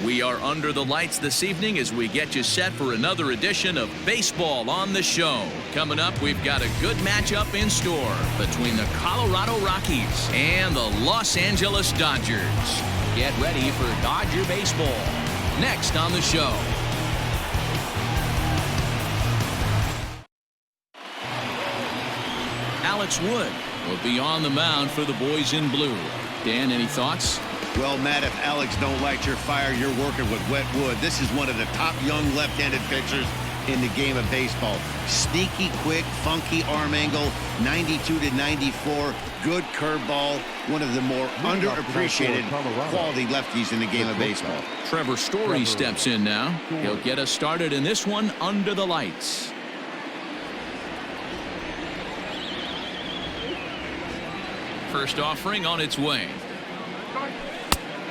We are under the lights this evening as we get you set for another edition of Baseball on the Show. Coming up, we've got a good matchup in store between the Colorado Rockies and the Los Angeles Dodgers. Get ready for Dodger baseball next on the show. Alex Wood will be on the mound for the boys in blue. Dan, any thoughts? Well, Matt, if Alex don't light your fire, you're working with wet wood. This is one of the top young left-handed pitchers in the game of baseball. Sneaky, quick, funky arm angle, 92 to 94, good curveball. One of the more underappreciated quality lefties in the game of baseball. Trevor Story steps in now. He'll get us started in this one under the lights. First offering on its way.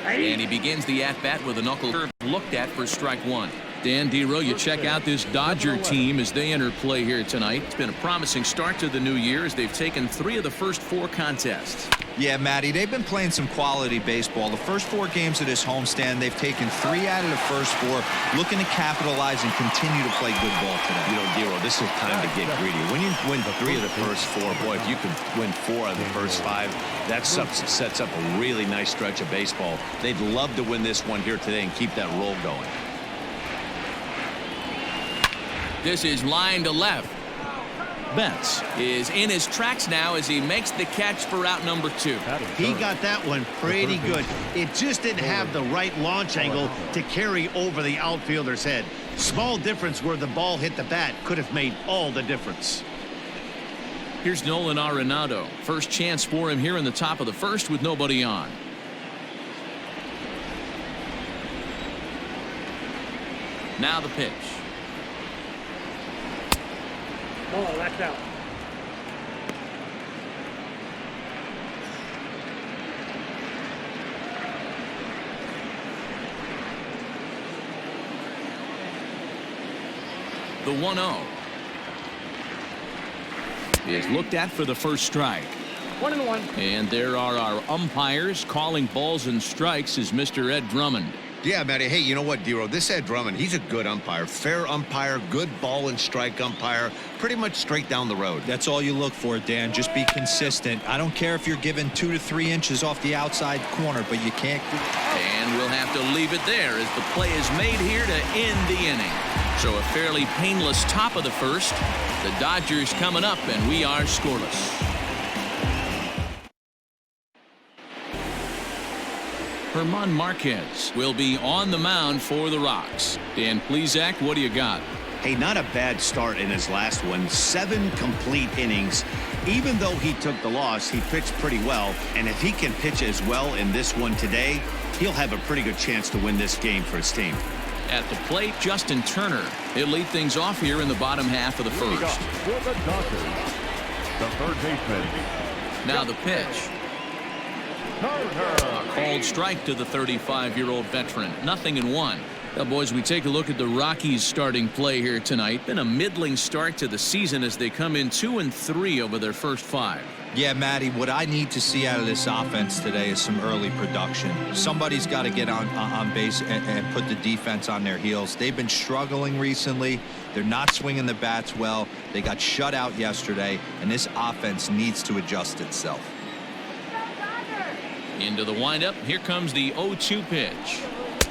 And he begins the at-bat with a knuckle curve looked at for strike one. Dan Dero, you check out this Dodger team as they enter play here tonight. It's been a promising start to the new year as they've taken 3 of the first 4 contests. Yeah, Matty, they've been playing some quality baseball. The first 4 games of this homestand, they've taken 3 out of the first 4, looking to capitalize and continue to play good ball today. You know, Dero, this is time to get greedy. When you win 3 of the first 4, boy, if you can win 4 out of the first 5, that sets up a really nice stretch of baseball. They'd love to win this one here today and keep that roll going. This is line to left. Betts is in his tracks now as he makes the catch for out number 2. He got that one pretty good. It just didn't have the right launch angle to carry over the outfielder's head. Small difference where the ball hit the bat could have made all the difference. Here's Nolan Arenado. First chance for him here in the top of the first with nobody on. Now the pitch. Oh, that's out. The 1-0 is looked at for the first strike. 1-1. And there are our umpires calling balls and strikes is Mr. Ed Drummond. Yeah, Matty. Hey, you know what, Dero? This Ed Drummond, he's a good umpire. Fair umpire, good ball and strike umpire. Pretty much straight down the road. That's all you look for, Dan. Just be consistent. I don't care if you're given 2 to 3 inches off the outside corner, but you can't. And we'll have to leave it there as the play is made here to end the inning. So a fairly painless top of the first. The Dodgers coming up, and we are scoreless. German Marquez will be on the mound for the Rocks. Dan Plesac, what do you got? Hey, not a bad start in his last one. 7 complete innings. Even though he took the loss, he pitched pretty well. And if he can pitch as well in this one today, he'll have a pretty good chance to win this game for his team. At the plate, Justin Turner. He'll lead things off here in the bottom half of the first. For the Dodgers, the third baseman. Now the pitch. A called strike to the 35-year-old veteran. 0-1. Now, boys, we take a look at the Rockies starting play here tonight. Been a middling start to the season as they come in 2-3 over their first 5. Yeah, Matty, what I need to see out of this offense today is some early production. Somebody's got to get on base and put the defense on their heels. They've been struggling recently. They're not swinging the bats well. They got shut out yesterday, and this offense needs to adjust itself. Into the windup. Here comes the 0-2 pitch.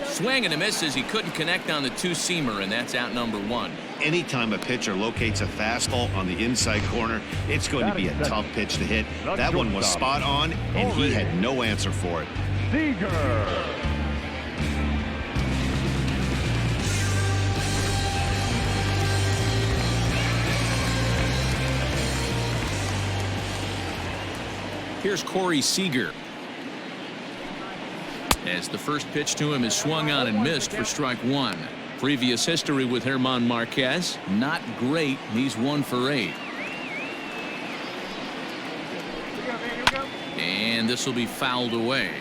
Swing and a miss as he couldn't connect on the 2-seamer, and that's out number 1. Anytime a pitcher locates a fastball on the inside corner, it's going to be a tough pitch to hit. That one was spot on, and he had no answer for it. Seager. Here's Corey Seager. As the first pitch to him is swung on and missed for strike 1. Previous history with German Marquez, not great. He's 1 for 8. And this will be fouled away.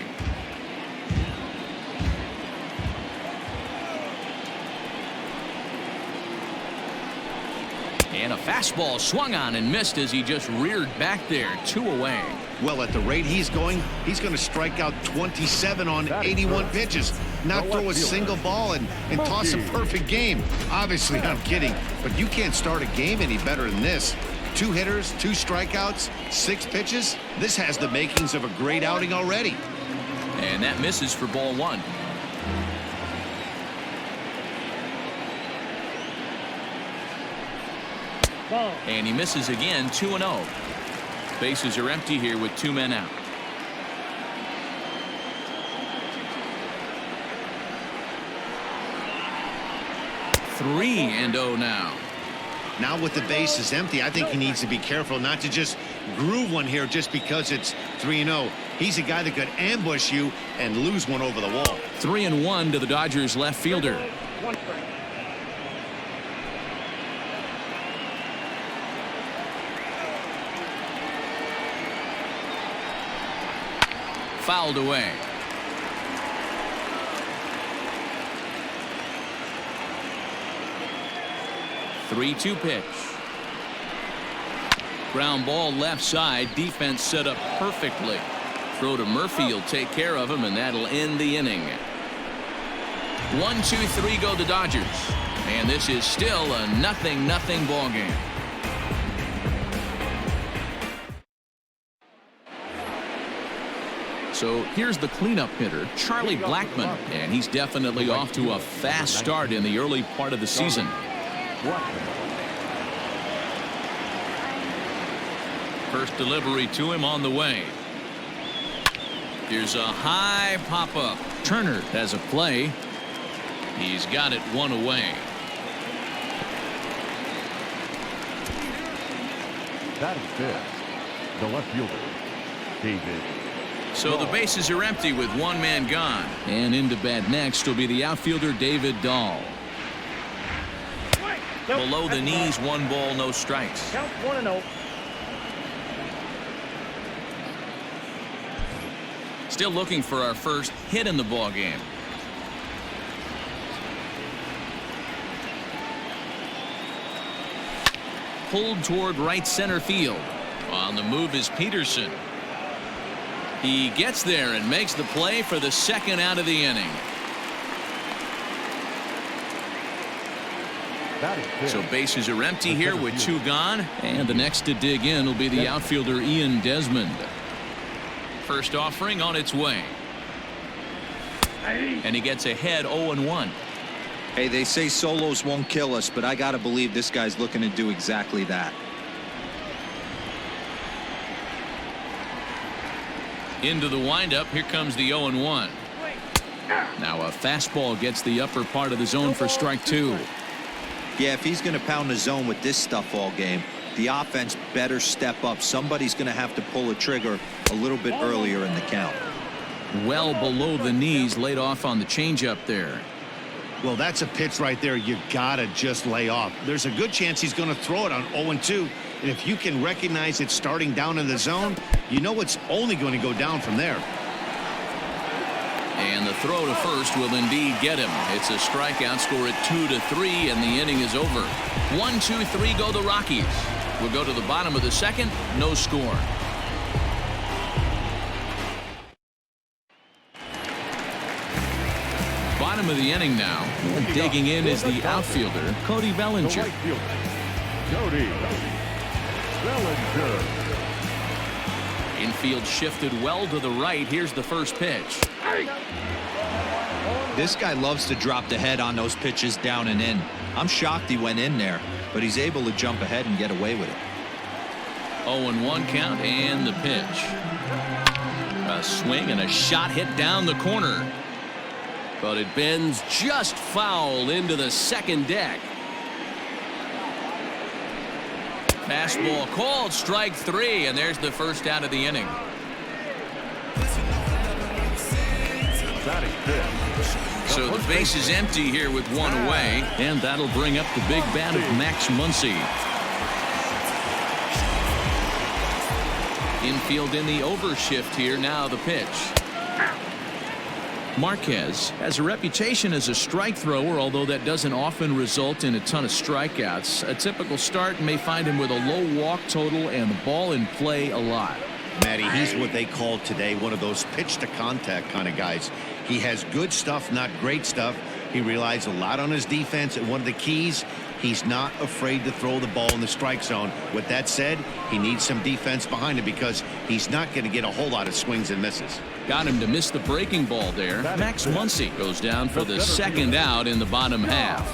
And a Fastball swung on and missed as he just reared back there. 2 away. Well, at the rate he's going to strike out 27 on 81 pitches. Not throw a single ball and toss a perfect game. Obviously, I'm kidding, but you can't start a game any better than this. 2 hitters, 2 strikeouts, 6 pitches. This has the makings of a great outing already. And that misses for ball 1. And he misses again. 2-0. Bases are empty here with 2 men out. 3-0 now. Now with the bases empty, I think he needs to be careful not to just groove one here just because it's 3-0. He's a guy that could ambush you and lose one over the wall. 3-1 to the Dodgers left fielder. Fouled away. Three-two pitch. Ground ball left side. Defense set up perfectly. Throw to Murphy will take care of him, and that'll end the inning. 1-2-3 go the Dodgers, and this is still a 0-0 ball game. So here's the cleanup hitter, Charlie Blackmon, and he's definitely off to a fast start in the early part of the season. First delivery to him on the way. Here's a high pop-up. Turner has a play. He's got it 1 away. That is fifth. The left fielder, David. So the bases are empty with 1 man gone. And into bat next will be the outfielder David Dahl. Below the knees, 1 ball, no strikes. Count 1-0. Still looking for our first hit in the ball game. Pulled toward right center field. On the move is Peterson. He gets there and makes the play for the second out of the inning. So bases are empty here with 2 gone, and the next to dig in will be the outfielder Ian Desmond. First offering on its way, and he gets ahead 0-1. Hey, they say solos won't kill us, but I gotta believe this guy's looking to do exactly that. Into the windup. Here comes the 0-1. Now a fastball gets the upper part of the zone for strike 2. Yeah, if he's going to pound the zone with this stuff all game, the offense better step up. Somebody's going to have to pull a trigger a little bit earlier in the count. Well below the knees, laid off on the changeup there. Well, that's a pitch right there you gotta just lay off. There's a good chance he's going to throw it on 0-2, and if you can recognize it starting down in the zone, you know it's only going to go down from there. And the throw to first will indeed get him. It's a strikeout. Score at 2-3, and the inning is over. 1-2-3 go the Rockies. We'll go to the bottom of the second. No score. Bottom of the inning now. Digging in is the outfielder, Cody Bellinger. Cody Bellinger. Infield shifted well to the right. Here's the first pitch. This guy loves to drop the head on those pitches down and in. I'm shocked he went in there, but he's able to jump ahead and get away with it. 0-1 count, and the pitch. A swing and a shot hit down the corner. But it bends just foul into the second deck. Fastball called, strike 3, and there's the first out of the inning. So the base is empty here with 1 away, and that'll bring up the big bat of Max Muncy. Infield in the overshift here. Now the pitch. Marquez has a reputation as a strike thrower, although that doesn't often result in a ton of strikeouts. A typical start may find him with a low walk total and the ball in play a lot. Matty, he's what they call today one of those pitch to contact kind of guys. He has good stuff, not great stuff. He relies a lot on his defense, and one of the keys, he's not afraid to throw the ball in the strike zone. With that said, he needs some defense behind him because he's not going to get a whole lot of swings and misses. Got him to miss the breaking ball there. Max Muncy goes down for the second out in the bottom half.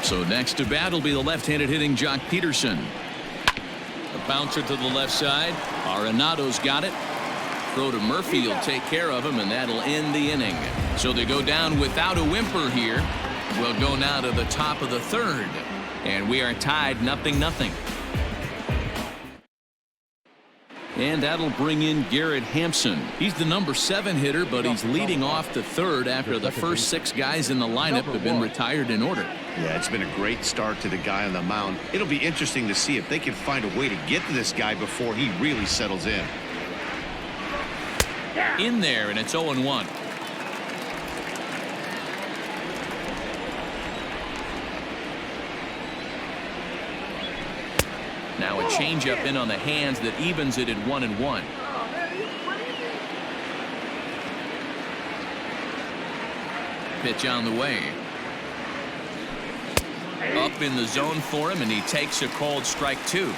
So next to bat will be the left-handed hitting Jock Peterson. A bouncer to the left side. Arenado's got it. Throw to Murphy will take care of him, and that'll end the inning. So they go down without a whimper here. We'll go now to the top of the third, and we are tied 0-0. And that'll bring in Garrett Hampson. He's the number 7 hitter, but he's leading off the third after the first 6 guys in the lineup have been retired in order. Yeah, it's been a great start to the guy on the mound. It'll be interesting to see if they can find a way to get to this guy before he really settles in. In there, and it's 0-1. Now a changeup in on the hands that evens it at 1-1. Pitch on the way. Up in the zone for him, and he takes a called strike 2.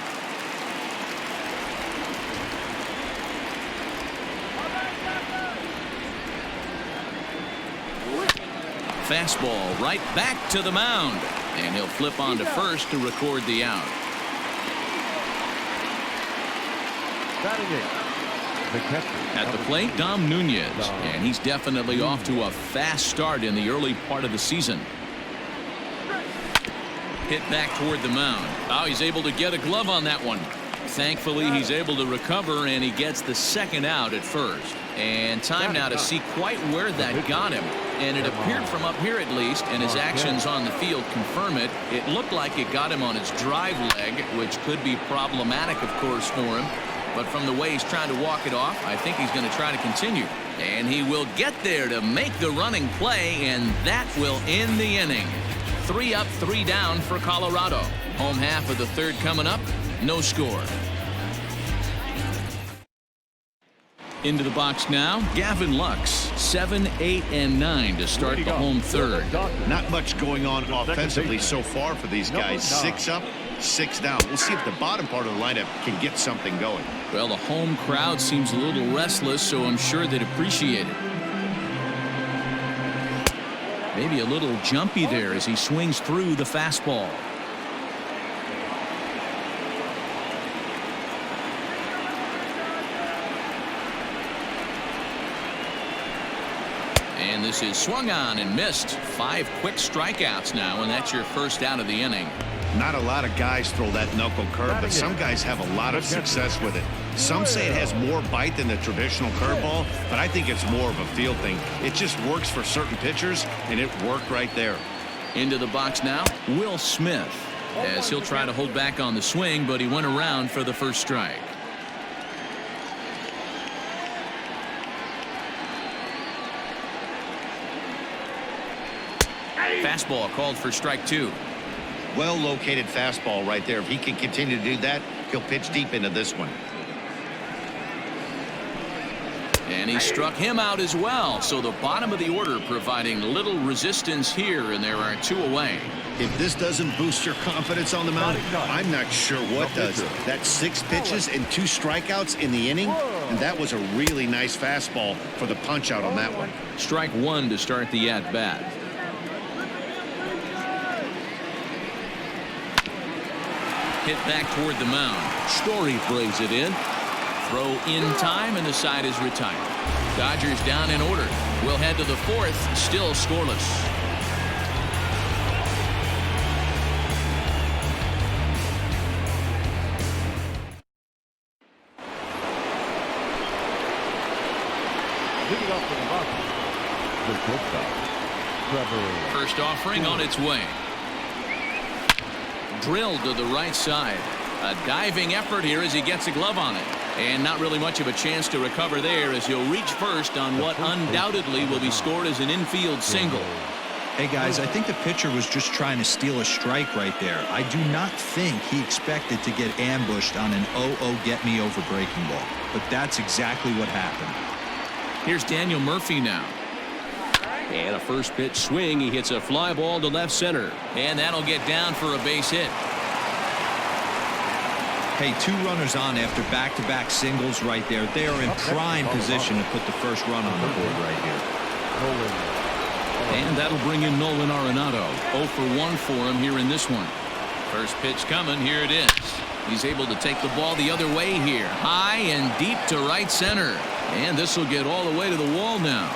Fastball right back to the mound, and he'll flip on to first to record the out. At the plate, Dom Nunez, and he's definitely off to a fast start in the early part of the season. Hit back toward the mound. Oh, he's able to get a glove on that one. Thankfully, he's able to recover, and he gets the second out at first. And time now to see quite where that got him. And it appeared from up here at least, and his actions on the field confirm it. It looked like it got him on his drive leg, which could be problematic, of course, for him. But from the way he's trying to walk it off, I think he's going to try to continue. And he will get there to make the running play, and that will end the inning. 3 up, 3 down for Colorado. Home half of the third coming up. No score. Into the box now, Gavin Lux. 7, 8, and 9 to start the home third. Not much going on offensively so far for these guys. 6 up, 6 down. We'll see if the bottom part of the lineup can get something going. Well, the home crowd seems a little restless, so I'm sure they'd appreciate it. Maybe a little jumpy there as he swings through the fastball. And this is swung on and missed. 5 quick strikeouts now, and that's your first out of the inning. Not a lot of guys throw that knuckle curve, but some guys have a lot of success with it. Some say it has more bite than the traditional curveball, but I think it's more of a feel thing. It just works for certain pitchers, and it worked right there. Into the box now, Will Smith, as he'll try to hold back on the swing, but he went around for the first strike. Fastball called for strike 2. Well located fastball right there. If he can continue to do that, he'll pitch deep into this one. And he struck him out as well. So the bottom of the order providing little resistance here, and there are 2 away. If this doesn't boost your confidence on the mound, I'm not sure what does. That's 6 pitches and 2 strikeouts in the inning, and that was a really nice fastball for the punch out on that one. Strike 1 to start the at-bat. Hit back toward the mound. Story brings it in. Throw in time, and the side is retired. Dodgers down in order. We'll head to the 4th, still scoreless. Leading off for the Rockies, First offering on its way. Drilled to the right side. A diving effort here as he gets a glove on it. And not really much of a chance to recover there as he'll reach first on what undoubtedly will be scored as an infield single. Hey, guys, I think the pitcher was just trying to steal a strike right there. I do not think he expected to get ambushed on an 0-0 get-me-over breaking ball. But that's exactly what happened. Here's Daniel Murphy now. And a first pitch swing. He hits a fly ball to left center. And that'll get down for a base hit. Hey, 2 runners on after back-to-back singles right there. They are in prime position to put the first run on the board right here. And that'll bring in Nolan Arenado. 0 for 1 for him here in this one. First pitch coming. Here it is. He's able to take the ball the other way here. High and deep to right center. And this will get all the way to the wall now.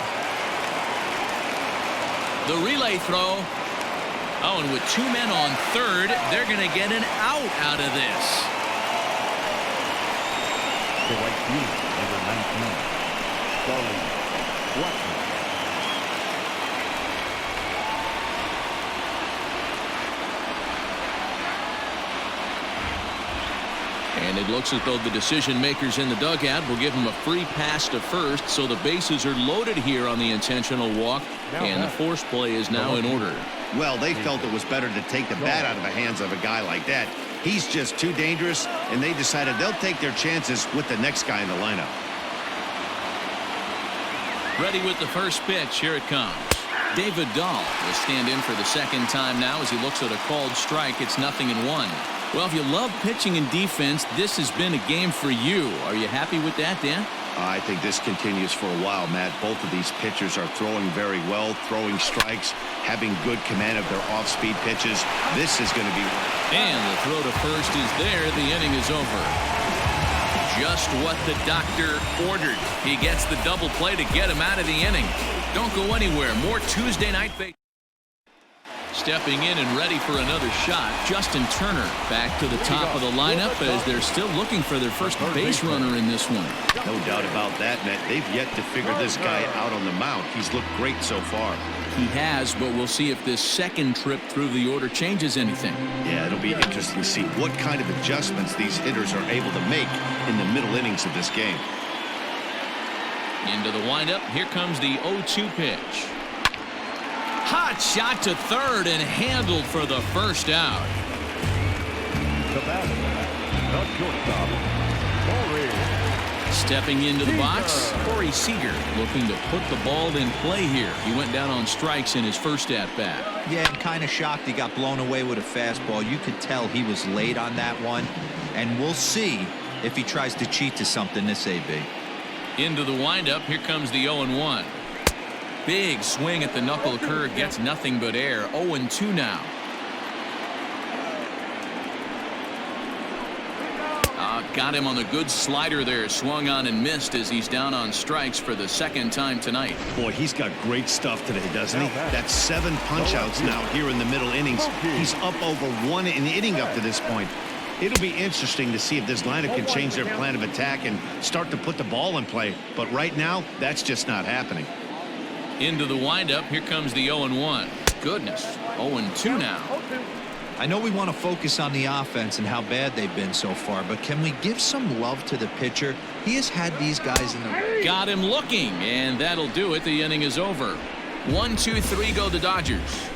The relay throw. Oh, and with 2 men on third, they're going to get an out of this. The right field, number 19, Colorado Rockies. And it looks as though the decision makers in the dugout will give him a free pass to first, so the bases are loaded here on the intentional walk, and the force play is now in order. Well, they felt it was better to take the bat out of the hands of a guy like that. He's just too dangerous, and they decided they'll take their chances with the next guy in the lineup. Ready with the first pitch. Here it comes. David Dahl will stand in for the second time now as he looks at a called strike. It's 0-1. Well, if you love pitching and defense, this has been a game for you. Are you happy with that, Dan? I think this continues for a while, Matt. Both of these pitchers are throwing very well, throwing strikes, having good command of their off-speed pitches. This is going to be... And the throw to first is there. The inning is over. Just what the doctor ordered. He gets the double play to get him out of the inning. Don't go anywhere. More Tuesday Night Baseball. Stepping in and ready for another shot, Justin Turner back to the top of the lineup as they're still looking for their first base runner in this one. No doubt about that, Matt. They've yet to figure this guy out on the mound. He's looked great so far. He has, but we'll see if this second trip through the order changes anything. Yeah, it'll be interesting to see what kind of adjustments these hitters are able to make in the middle innings of this game. Into the windup. Here comes the 0-2 pitch. Hot shot to third and handled for the first out. The batter, the shortstop, Corey. Stepping into the box, Corey Seager looking to put the ball in play here. He went down on strikes in his first at-bat. Yeah, I'm kind of shocked he got blown away with a fastball. You could tell he was late on that one. And we'll see if he tries to cheat to something this AB. Into the windup. Here comes the 0-1. Big swing at the knuckle curve, gets nothing but air. 0-2 now. Got him on the good slider there. Swung on and missed as he's down on strikes for the second time tonight. Boy, he's got great stuff today, doesn't he? That's 7 punch-outs now here in the middle innings. He's up over 1 in the inning up to this point. It'll be interesting to see if this lineup can change their plan of attack and start to put the ball in play. But right now, that's just not happening. Into the windup. Here comes the 0-1. Goodness. 0-2 now. I know we want to focus on the offense and how bad they've been so far, but can we give some love to the pitcher? He has had these guys in the... Got him looking, and that'll do it. The inning is over. 1-2-3 go the Dodgers.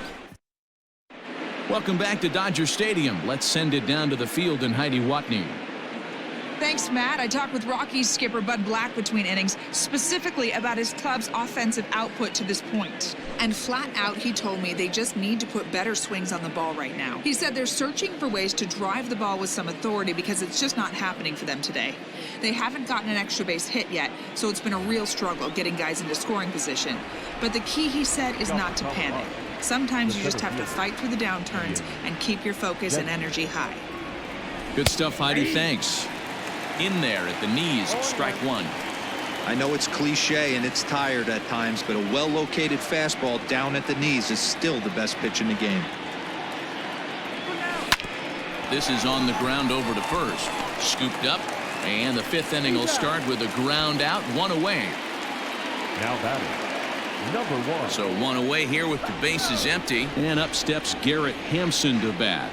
Welcome back to Dodger Stadium. Let's send it down to the field and Heidi Watney. Thanks, Matt. I talked with Rockies skipper Bud Black between innings, specifically about his club's offensive output to this point. And flat out, he told me they just need to put better swings on the ball right now. He said they're searching for ways to drive the ball with some authority because it's just not happening for them today. They haven't gotten an extra base hit yet, so it's been a real struggle getting guys into scoring position. But the key, he said, is not to panic. Sometimes you just have to fight through the downturns and keep your focus and energy high. Good stuff, Heidi. Thanks. In there at the knees, strike 1. I know it's cliche and it's tired at times, but a well-located fastball down at the knees is still the best pitch in the game. This is on the ground over to first. Scooped up, and the 5th inning will start with a ground out, 1 away. Now batting, number 1. So 1 away here with the bases empty, and up steps Garrett Hampson to bat.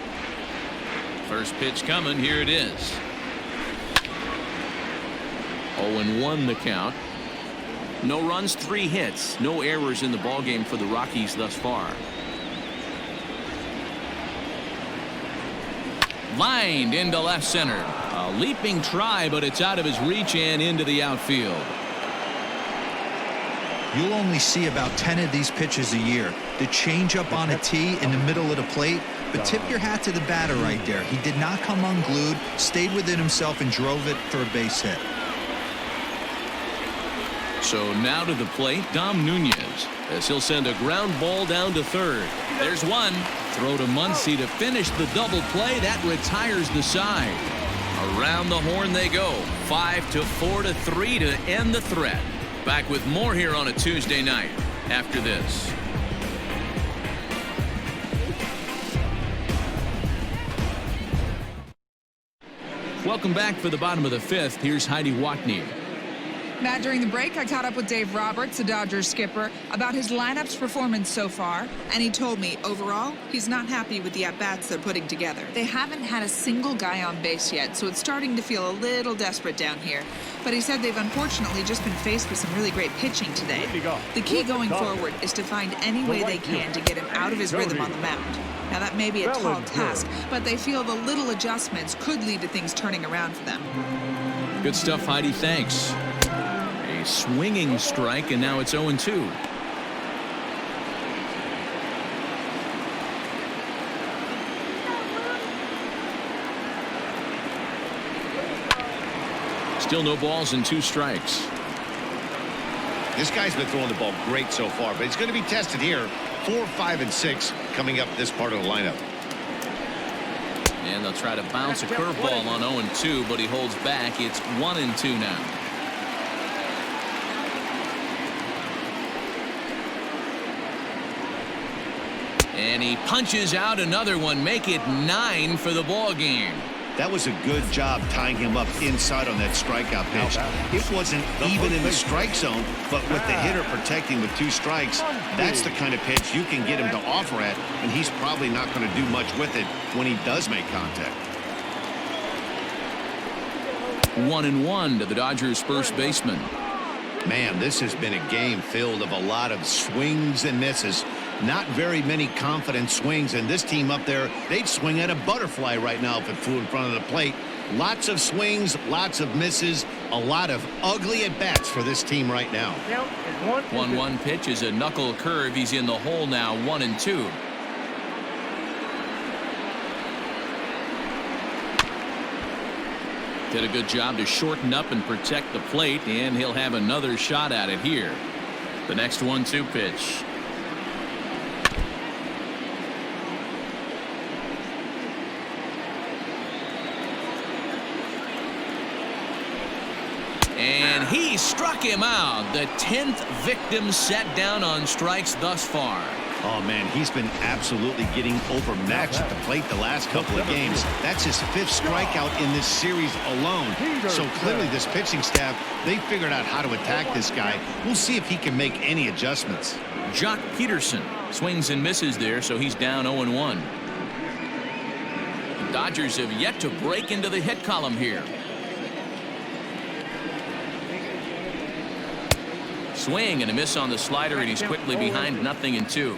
First pitch coming. Here it is. 0-1 the count. No runs, 3 hits, no errors in the ballgame for the Rockies thus far. Lined into left center. A leaping try, but it's out of his reach and into the outfield. You'll only see about 10 of these pitches a year. The changeup on a tee in the middle of the plate. But tip your hat to the batter right there. He did not come unglued, stayed within himself, and drove it for a base hit. So now to the plate, Dom Nunez, as he'll send a ground ball down to third. There's one. Throw to Muncy to finish the double play. That retires the side. Around the horn they go. 5-4-3 to end the threat. Back with more here on a Tuesday night after this. Welcome back for the bottom of the 5th. Here's Heidi Watney. Matt, during the break, I caught up with Dave Roberts, the Dodgers skipper, about his lineup's performance so far, and he told me, overall, he's not happy with the at-bats they're putting together. They haven't had a single guy on base yet, so it's starting to feel a little desperate down here. But he said they've unfortunately just been faced with some really great pitching today. The key going forward is to find any way they can to get him out of his rhythm on the mound. Now, that may be a tall task, but they feel the little adjustments could lead to things turning around for them. Good stuff, Heidi. Thanks. A swinging strike, and now it's 0-2. Still no balls and 2 strikes. This guy's been throwing the ball great so far, but he's going to be tested here. 4, 5, and 6 coming up this part of the lineup. And they'll try to bounce a curveball on 0-2, but he holds back. It's 1-2 now. And he punches out another one. Make it 9 for the ball game. That was a good job tying him up inside on that strikeout pitch. It wasn't even in the strike zone, but with the hitter protecting with 2 strikes, that's the kind of pitch you can get him to offer at, and he's probably not going to do much with it when he does make contact. 1-1 to the Dodgers' first baseman. Man, this has been a game filled of a lot of swings and misses. Not very many confident swings, and this team up there, they'd swing at a butterfly right now if it flew in front of the plate. Lots of swings, lots of misses, a lot of ugly at-bats for this team right now. 1-1 pitch is a knuckle curve. He's in the hole now, 1-2. Did a good job to shorten up and protect the plate, and he'll have another shot at it here. The next 1-2 pitch. And he struck him out. The 10th victim set down on strikes thus far. Oh, man, he's been absolutely getting overmatched at the plate the last couple of games. That's his 5th strikeout in this series alone. So clearly this pitching staff, they figured out how to attack this guy. We'll see if he can make any adjustments. Jock Peterson swings and misses there, so he's down 0-1. The Dodgers have yet to break into the hit column here. Swing and a miss on the slider, and he's quickly behind 0-2.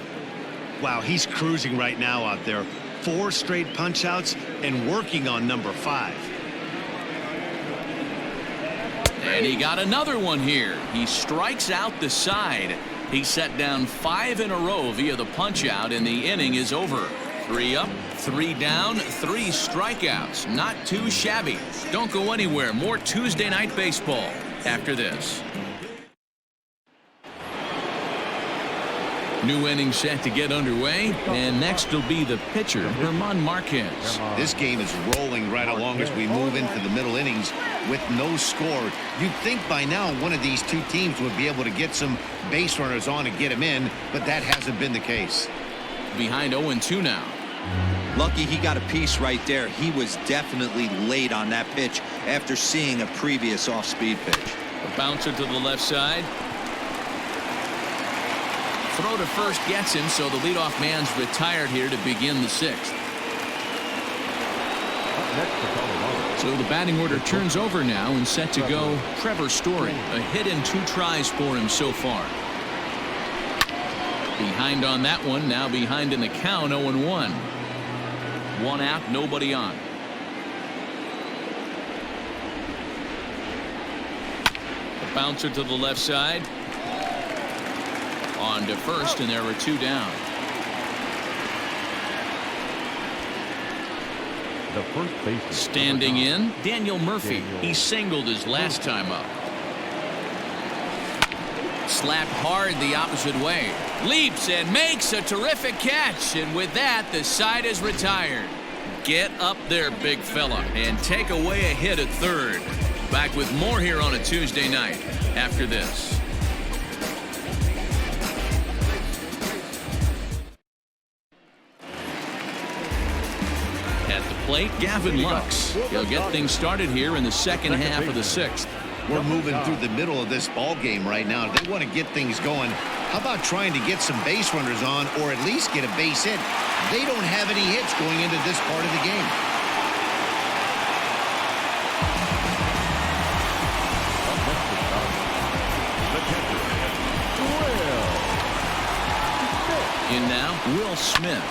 Wow, he's cruising right now out there. 4 straight punch-outs and working on number 5. And he got another one here. He strikes out the side. He set down 5 in a row via the punch-out, and the inning is over. 3 up, 3 down, 3 strikeouts. Not too shabby. Don't go anywhere. More Tuesday Night Baseball after this. New inning set to get underway, and next will be the pitcher, German Marquez. This game is rolling right along as we move into the middle innings with no score. You'd think by now one of these 2 teams would be able to get some base runners on and get them in, but that hasn't been the case. Behind 0-2 now. Lucky he got a piece right there. He was definitely late on that pitch after seeing a previous off-speed pitch. A bouncer to the left side. Throw to first gets him, so the leadoff man's retired here to begin the 6th. Next for Colorado. So the batting order turns over now and set to go Trevor Story. A hit in 2 tries for him so far. Behind on that one, now behind in the count, 0-1. 1 out, nobody on. The bouncer to the left side. On to first, and there are 2 down. The first baseman. Standing in, Daniel Murphy. He singled his last time up. Slapped hard the opposite way. Leaps and makes a terrific catch. And with that, the side is retired. Get up there, big fella, and take away a hit at third. Back with more here on a Tuesday night after this. At the plate, Gavin Lux. He'll get things started here in the second half of the 6th. We're moving through the middle of this ball game right now. They want to get things going. How about trying to get some base runners on, or at least get a base hit? They don't have any hits going into this part of the game. In now, Will Smith,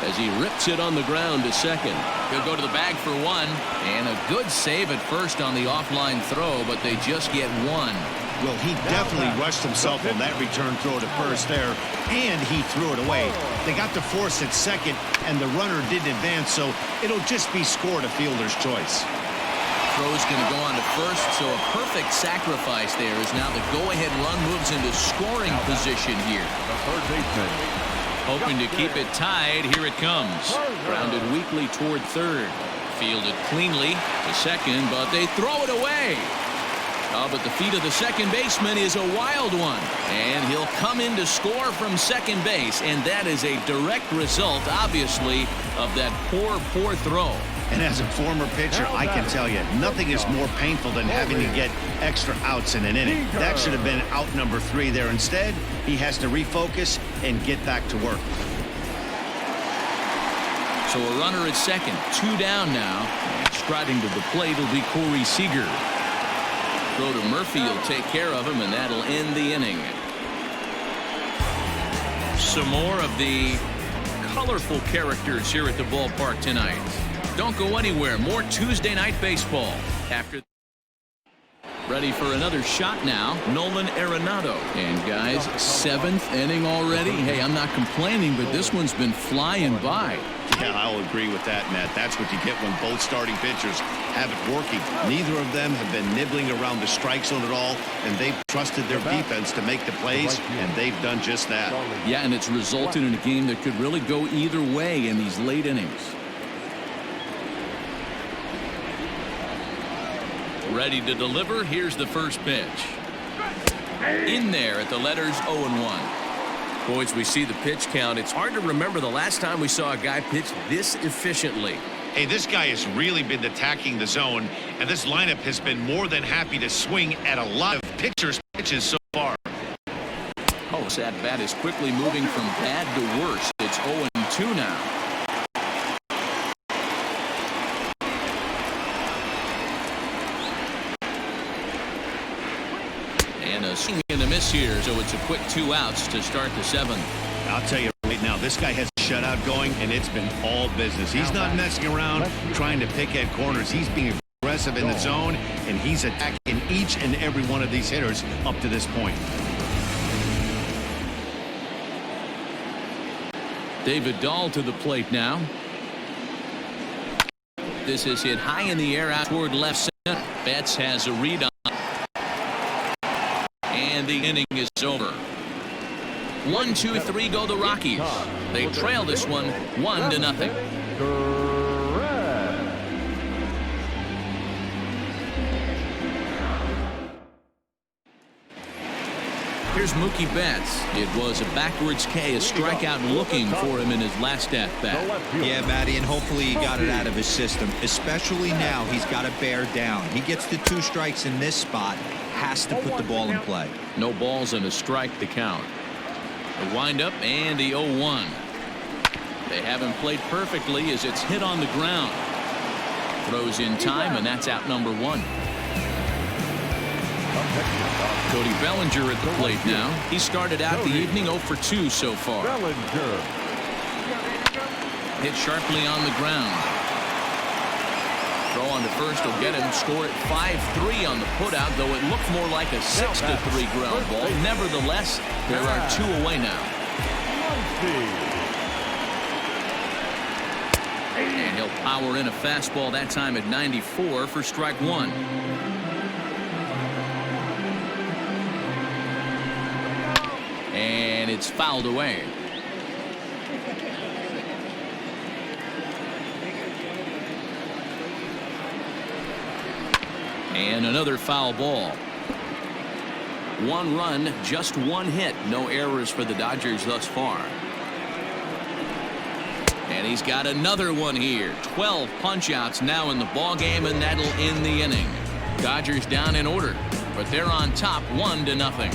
as he rips it on the ground to second. He'll go to the bag for 1, and a good save at first on the offline throw, but they just get 1. Well, he definitely rushed himself on that return throw to first there, and he threw it away. They got the force at second, and the runner didn't advance, so it'll just be scored a fielder's choice. Throw's going to go on to first, so a perfect sacrifice there as now the go-ahead run moves into scoring position here. The third baseman. Hoping to keep it tied. Here it comes. Grounded weakly toward third. Fielded cleanly to second, but they throw it away. Oh, but the feet of the second baseman is a wild one. And he'll come in to score from second base. And that is a direct result, obviously, of that poor throw. And as a former pitcher, I can tell you, nothing is more painful than having to get extra outs in an inning. That should have been out number 3 there. Instead, he has to refocus and get back to work. So a runner at second, 2 down now. Striding to the plate will be Corey Seager. Throw to Murphy will take care of him, and that'll end the inning. Some more of the colorful characters here at the ballpark tonight. Don't go anywhere. More Tuesday night baseball. Ready for another shot now. Nolan Arenado. And guys, 7th inning already. Hey, I'm not complaining, but this one's been flying by. Yeah, I'll agree with that, Matt. That's what you get when both starting pitchers have it working. Neither of them have been nibbling around the strike zone at all, and they've trusted their defense to make the plays, and they've done just that. Yeah, and it's resulted in a game that could really go either way in these late innings. Ready to deliver. Here's the first pitch. In there at the letters 0-1. Boys, we see the pitch count. It's hard to remember the last time we saw a guy pitch this efficiently. Hey, this guy has really been attacking the zone, and this lineup has been more than happy to swing at a lot of pitchers' pitches so far. Oh, so that bat is quickly moving from bad to worse. It's 0-2 now. And a swing and a miss here, so it's a quick 2 outs to start the 7th. I'll tell you right now, this guy has a shutout going, and it's been all business. He's not messing around trying to pick at corners. He's being aggressive in the zone, and he's attacking each and every one of these hitters up to this point. David Dahl to the plate now. This is hit high in the air out toward left center. Betts has a read on. And the inning is over. 1-2-3 go the Rockies. They trail this one 1-0. Here's Mookie Betts. It was a backwards K, a strikeout looking for him in his last at-bat. Yeah, Matty, and hopefully he got it out of his system. Especially now, he's got to bear down. He gets the 2 strikes in this spot, has to put the ball in play. No balls and a strike to count. The windup and the 0-1. They haven't played perfectly as it's hit on the ground. Throws in time, and that's out number 1. Cody Bellinger at the plate now. He started out the evening 0 for 2 so far. Bellinger. Hit sharply on the ground. Throw on to first will get him. Score at 5-3 on the putout, though it looked more like a 6-3 ground ball. Nevertheless, there are 2 away now. And he'll power in a fastball that time at 94 for strike 1. And it's fouled away. And another foul ball. 1 run, just 1 hit. No errors for the Dodgers thus far. And he's got another one here. 12 punch-outs now in the ballgame, and that'll end the inning. Dodgers down in order, but they're on top 1-0.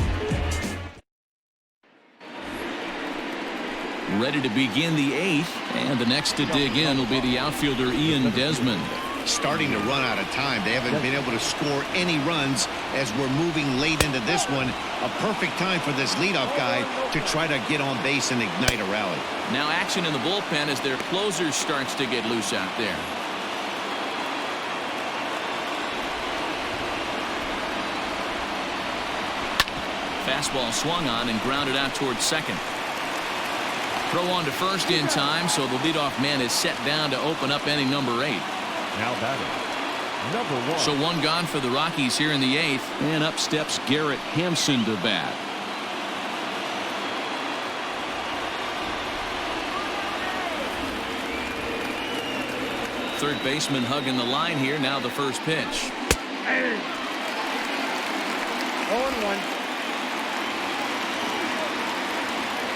Ready to begin the 8th, and the next to dig in will be the outfielder Ian Desmond. Starting to run out of time. They haven't been able to score any runs as we're moving late into this one. A perfect time for this leadoff guy to try to get on base and ignite a rally. Now action in the bullpen as their closer starts to get loose out there. Fastball swung on and grounded out towards second. Throw on to first in time, so the leadoff man is set down to open up inning number 8. Now batting, number 1. So 1 gone for the Rockies here in the 8th, and up steps Garrett Hampson to bat. Third baseman hugging the line here. Now the first pitch. 0-1.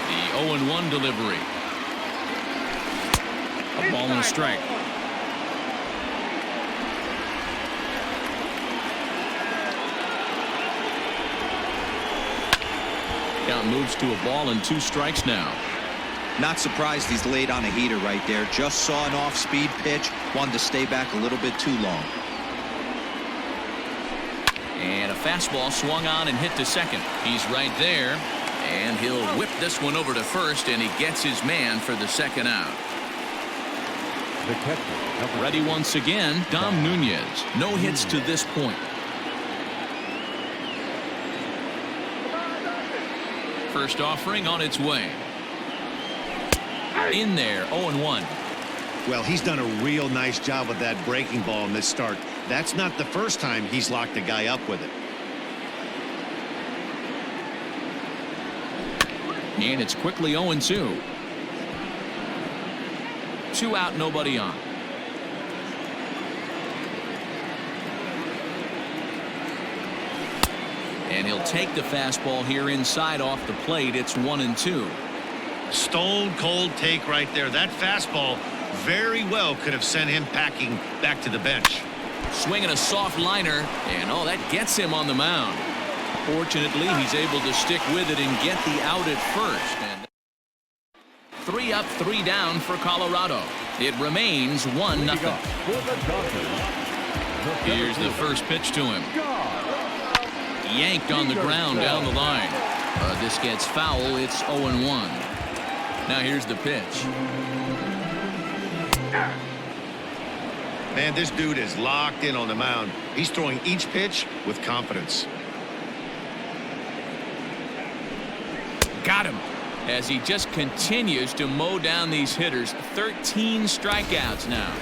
The 0-1 delivery. A ball and a strike. Count moves to a ball and 2 strikes now. Not surprised he's laid on a heater right there. Just saw an off-speed pitch. Wanted to stay back a little bit too long. And a fastball swung on and hit to second. He's right there. And he'll whip this one over to first, and he gets his man for the second out. The catcher. Ready once again, Dom Nunez. No hits to this point. First offering on its way. In there, 0-1. Well, he's done a real nice job with that breaking ball in this start. That's not the first time he's locked a guy up with it. And it's quickly 0-2. 2 out, nobody on. And he'll take the fastball here inside off the plate. It's 1-2. Stone cold take right there. That fastball very well could have sent him packing back to the bench. Swinging a soft liner, and oh, that gets him on the mound. Fortunately, he's able to stick with it and get the out at first. And 3 up, 3 down for Colorado. It remains 1-0. Here's the first pitch to him. Yanked on the ground down the line. This gets foul. It's 0-1. Now here's the pitch. Man, this dude is locked in on the mound. He's throwing each pitch with confidence. Got him. As he just continues to mow down these hitters. 13 strikeouts now.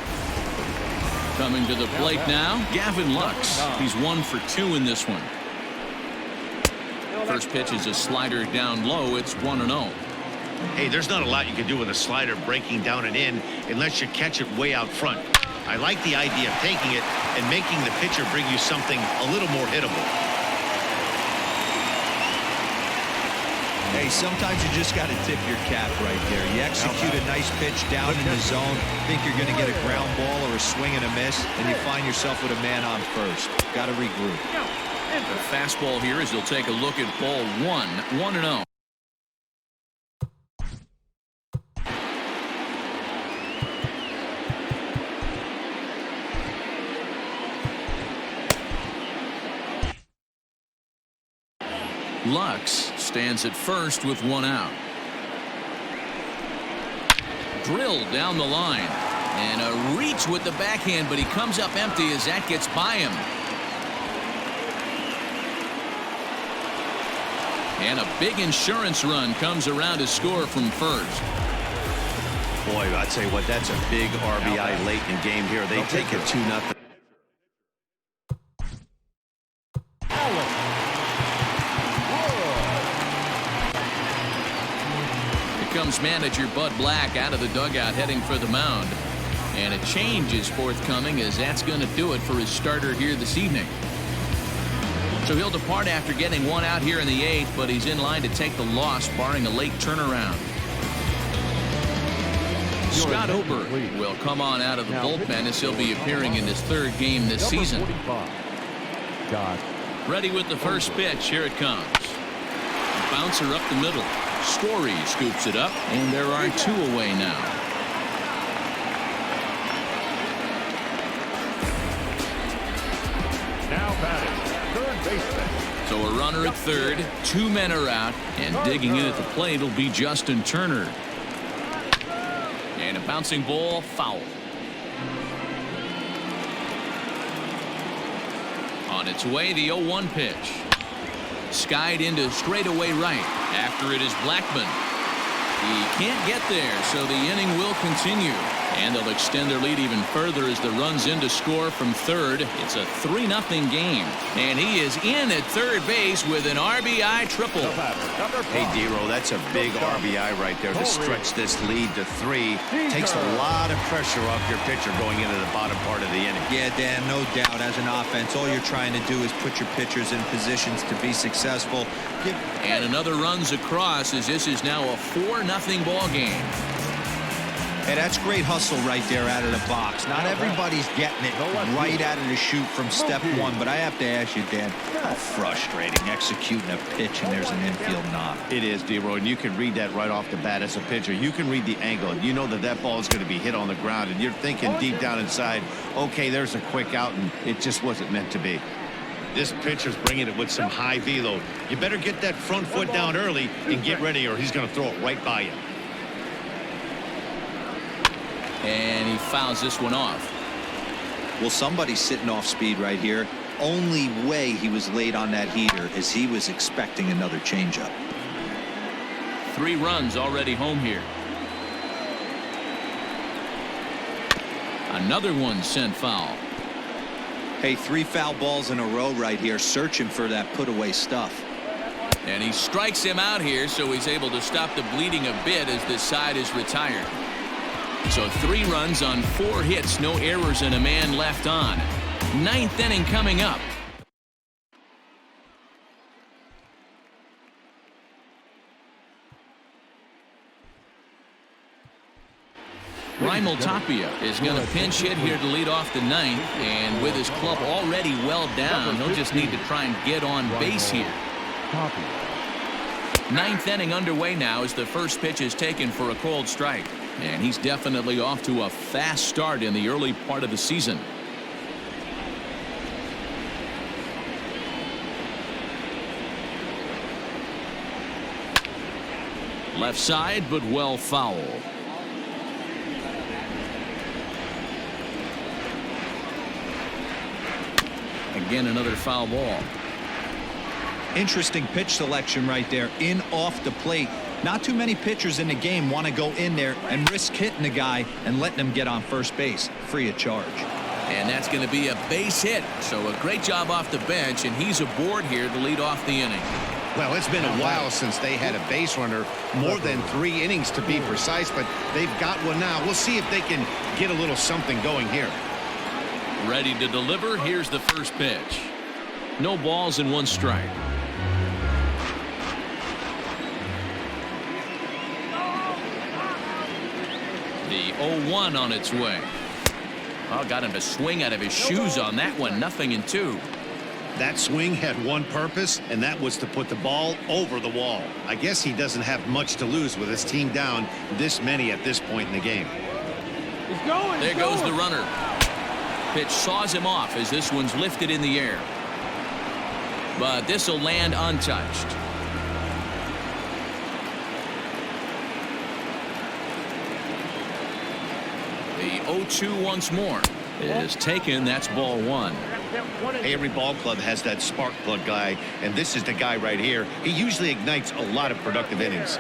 Coming to the plate now, Gavin Lux. He's 1 for 2 in this one. First pitch is a slider down low. It's 1-0. Hey, there's not a lot you can do with a slider breaking down and in unless you catch it way out front. I like the idea of taking it and making the pitcher bring you something a little more hittable. Hey, sometimes you just got to tip your cap right there. You execute a nice pitch down in the zone, think you're going to get a ground ball or a swing and a miss, and you find yourself with a man on first. Got to regroup. The fastball here as he'll take a look at ball 1. 1-0. Lux stands at first with one out. Drilled down the line. And a reach with the backhand, but he comes up empty as that gets by him. And a big insurance run comes around to score from first. Boy, I'd say what, that's a big RBI late in the game here. They take it 2-0. Here comes manager Bud Black out of the dugout heading for the mound. And a change is forthcoming, as that's going to do it for his starter here this evening. So he'll depart after getting one out here in the 8th, but he's in line to take the loss, barring a late turnaround. Scott Ober will come on out of the bullpen as he'll be appearing in his 3rd game this season. Ready with the first pitch. Here it comes. Bouncer up the middle. Story scoops it up, and there are 2 away now. Now batting, third baseman. So a runner at third, 2 men are out, and digging in at the plate will be Justin Turner. And a bouncing ball, foul. On its way, the 0-1 pitch. Skied into straightaway right. After it is Blackman. He can't get there, so the inning will continue. And they'll extend their lead even further as the run's in to score from third. It's a 3-0 game. And he is in at third base with an RBI triple. Hey, D-Row, that's a big RBI right there to stretch this lead to 3. Takes a lot of pressure off your pitcher going into the bottom part of the inning. Yeah, Dan, no doubt. As an offense, all you're trying to do is put your pitchers in positions to be successful. And another runs across, as this is now a 4-0 ball game. Hey, that's great hustle right there out of the box. Not everybody's getting it right out of the chute from step 1, but I have to ask you, Dan, how frustrating executing a pitch and there's an infield knock. It is, D-Roy, and you can read that right off the bat as a pitcher. You can read the angle, and you know that that ball is going to be hit on the ground, and you're thinking deep down inside, okay, there's a quick out, and it just wasn't meant to be. This pitcher's bringing it with some high velo. You better get that front foot down early and get ready, or he's going to throw it right by you. And he fouls this one off. Well, somebody's sitting off speed right here. Only way he was late on that heater is he was expecting another changeup. 3 runs already home here. Another one sent foul. Hey, 3 foul balls in a row right here, searching for that put away stuff. And he strikes him out here, so he's able to stop the bleeding a bit as this side is retired. So 3 runs on 4 hits, no errors, and a man left on. 9th inning coming up. Raimel Tapia is going to pinch hit here to lead off the 9th, and with his club already well down, he'll just need to try and get on base here. 9th inning underway now as the first pitch is taken for a cold strike. And he's definitely off to a fast start in the early part of the season. Left side, but well foul. Again, another foul ball. Interesting pitch selection right there, in off the plate. Not too many pitchers in the game want to go in there and risk hitting the guy and letting him get on first base free of charge. And that's going to be a base hit. So a great job off the bench, and he's aboard here to lead off the inning. Well, it's been a while since they had a base runner, more than 3 innings to be precise, but they've got one now. We'll see if they can get a little something going here. Ready to deliver. Here's the first pitch. No balls and 1 strike. The 0-1 on its way. Oh, got him to swing out of his shoes on that one. 0-2. That swing had one purpose, and that was to put the ball over the wall. I guess he doesn't have much to lose with his team down this many at this point in the game. There goes the runner. Pitch saws him off as this one's lifted in the air. But this will land untouched. 0-2 once more. Is taken. That's ball one. Every ball club has that spark plug guy, and this is the guy right here. He usually ignites a lot of productive innings.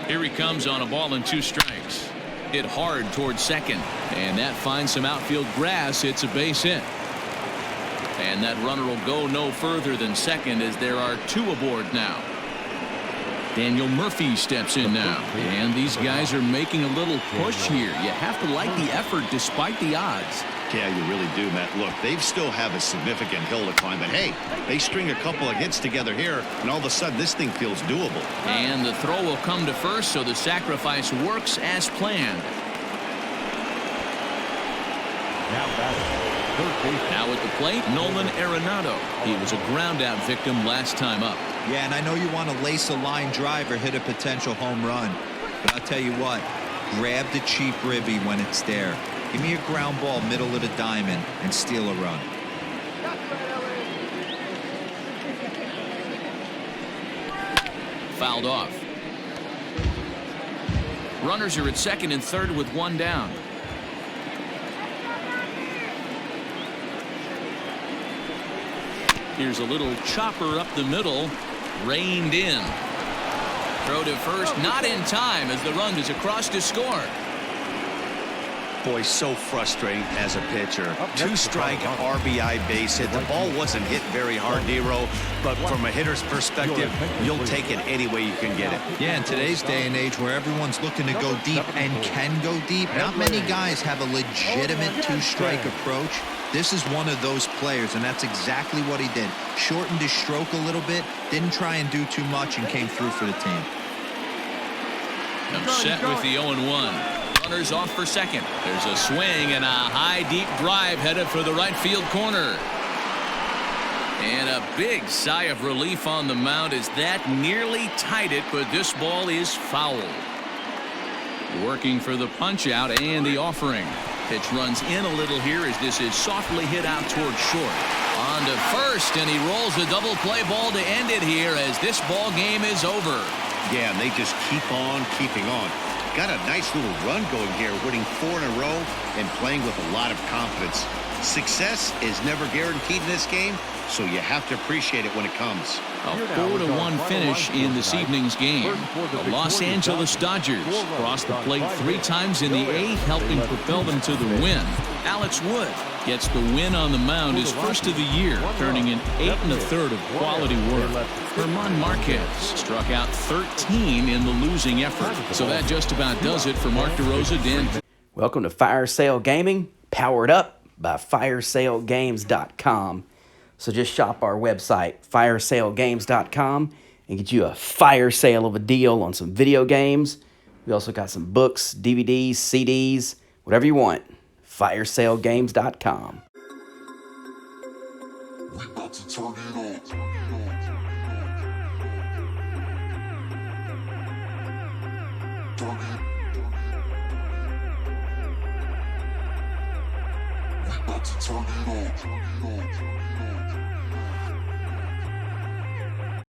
Here he comes on a ball and 2 strikes. Hit hard towards second, and that finds some outfield grass. It's a base hit. And that runner will go no further than second as there are 2 aboard now. Daniel Murphy steps in now, and these guys are making a little push here. You have to like the effort despite the odds. Yeah, you really do, Matt. Look, they still have a significant hill to climb, but hey, they string a couple of hits together here, and all of a sudden this thing feels doable. And the throw will come to first, so the sacrifice works as planned. Now at the plate, Nolan Arenado. He was a ground-out victim last time up. Yeah, and I know you want to lace a line drive or hit a potential home run, but I'll tell you what, grab the cheap ribby when it's there. Give me a ground ball middle of the diamond and steal a run. Fouled off. Runners are at second and third with 1 down. Here's a little chopper up the middle. Reined in. Throw to first, not in time as the run is across to score. Boy, so frustrating as a pitcher. 2-strike RBI base hit. The ball wasn't hit very hard, Nero, but from a hitter's perspective, you'll take it any way you can get it. Yeah, in today's day and age where everyone's looking to go deep and can go deep, not many guys have a legitimate 2-strike approach. This is one of those players, and that's exactly what he did. Shortened his stroke a little bit, didn't try and do too much, and came through for the team. I'm set with the 0-1. Runners off for second. There's a swing and a high deep drive headed for the right field corner. And a big sigh of relief on the mound as that nearly tied it, but this ball is foul. Working for the punch out and the offering. Pitch runs in a little here as this is softly hit out towards short. On to first, and he rolls the double play ball to end it here as this ball game is over. Yeah, and they just keep on keeping on. Got a nice little run going here, winning 4 in a row and playing with a lot of confidence. Success is never guaranteed in this game, so you have to appreciate it when it comes. A 4-1 finish in this evening's game. The Los Angeles Dodgers crossed the plate 3 times in the 8th, helping propel them to the win. Alex Wood gets the win on the mound, his first of the year, turning in 8 1/3 of quality work. Herman Marquez struck out 13 in the losing effort. So that just about does it for Mark DeRosa. Dan. Welcome to Fire Sale Gaming, powered up by firesalegames.com. So just shop our website, firesalegames.com, and get you a fire sale of a deal on some video games. We also got some books, DVDs, CDs, whatever you want. firesalegames.com. We about to turn it on. We about to turn it on.